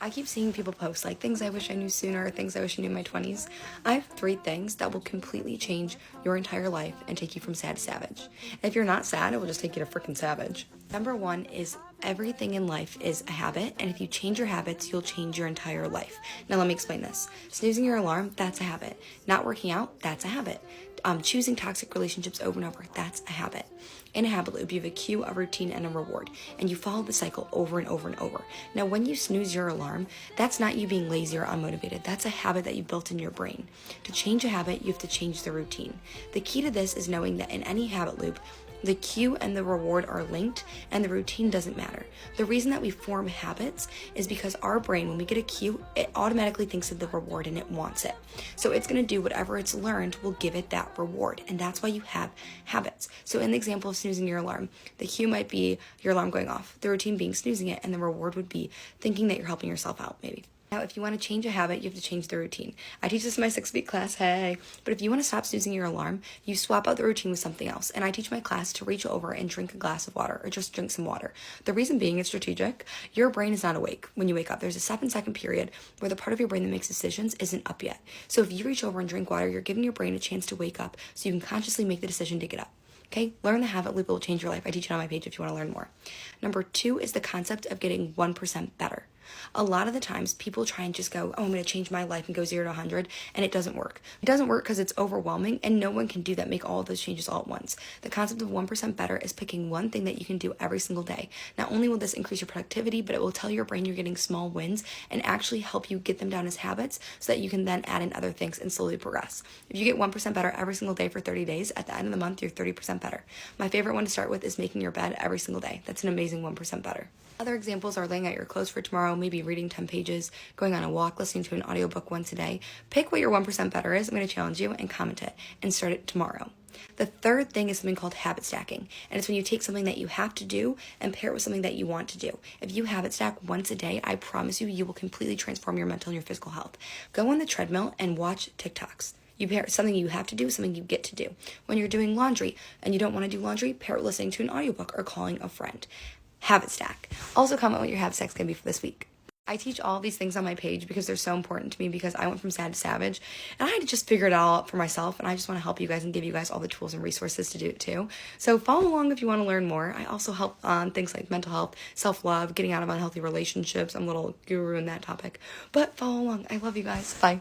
I keep seeing people post like things I wish I knew sooner, things I wish I knew in my 20s. I have 3 things that will completely change your entire life and take you from sad to savage. And if you're not sad, it will just take you to freaking savage. Number 1 is everything in life is a habit, and if you change your habits, you'll change your entire life. Now let me explain this. Snoozing your alarm, that's a habit. Not working out, that's a habit. Choosing toxic relationships over and over, that's a habit. In a habit loop, you have a cue, a routine, and a reward, and you follow the cycle over and over and over. Now, when you snooze your alarm, that's not you being lazy or unmotivated. That's a habit that you built in your brain. To change a habit, you have to change the routine. The key to this is knowing that in any habit loop, the cue and the reward are linked, and the routine doesn't matter. The reason that we form habits is because our brain, when we get a cue, it automatically thinks of the reward and it wants it. So it's going to do whatever it's learned will give it that reward, and that's why you have habits. So in the example of snoozing your alarm, the cue might be your alarm going off, the routine being snoozing it, and the reward would be thinking that you're helping yourself out, maybe. Now, if you want to change a habit, you have to change the routine. I teach this in my 6-week class, hey. But if you want to stop snoozing your alarm, you swap out the routine with something else. And I teach my class to reach over and drink a glass of water or just drink some water. The reason being it's strategic. Your brain is not awake when you wake up. There's a 7-second period where the part of your brain that makes decisions isn't up yet. So if you reach over and drink water, you're giving your brain a chance to wake up so you can consciously make the decision to get up. Okay, learn the habit loop. It will change your life. I teach it on my page if you want to learn more. Number 2 is the concept of getting 1% better. A lot of the times people try and just go, oh, I'm going to change my life and go 0 to 100, and it doesn't work. It doesn't work because it's overwhelming, and no one can do that, make all of those changes all at once. The concept of 1% better is picking one thing that you can do every single day. Not only will this increase your productivity, but it will tell your brain you're getting small wins and actually help you get them down as habits so that you can then add in other things and slowly progress. If you get 1% better every single day for 30 days, at the end of the month, you're 30% better. My favorite one to start with is making your bed every single day. That's an amazing 1% better. Other examples are laying out your clothes for tomorrow, maybe reading 10 pages, going on a walk, listening to an audiobook once a day. Pick what your 1% better is. I'm going to challenge you and comment it and start it tomorrow. The third thing is something called habit stacking, and it's when you take something that you have to do and pair it with something that you want to do. If you habit stack once a day, I promise you, you will completely transform your mental and your physical health. Go on the treadmill and watch TikToks. You pair something you have to do, something you get to do. When you're doing laundry and you don't want to do laundry, pair it with listening to an audiobook or calling a friend. Habit stack. Also comment what your habit stack's gonna be for this week. I teach all of these things on my page because they're so important to me, because I went from sad to savage and I had to just figure it all out for myself, and I just want to help you guys and give you guys all the tools and resources to do it too. So follow along if you want to learn more. I also help on things like mental health, self-love, getting out of unhealthy relationships. I'm a little guru in that topic, but follow along. I love you guys. Bye.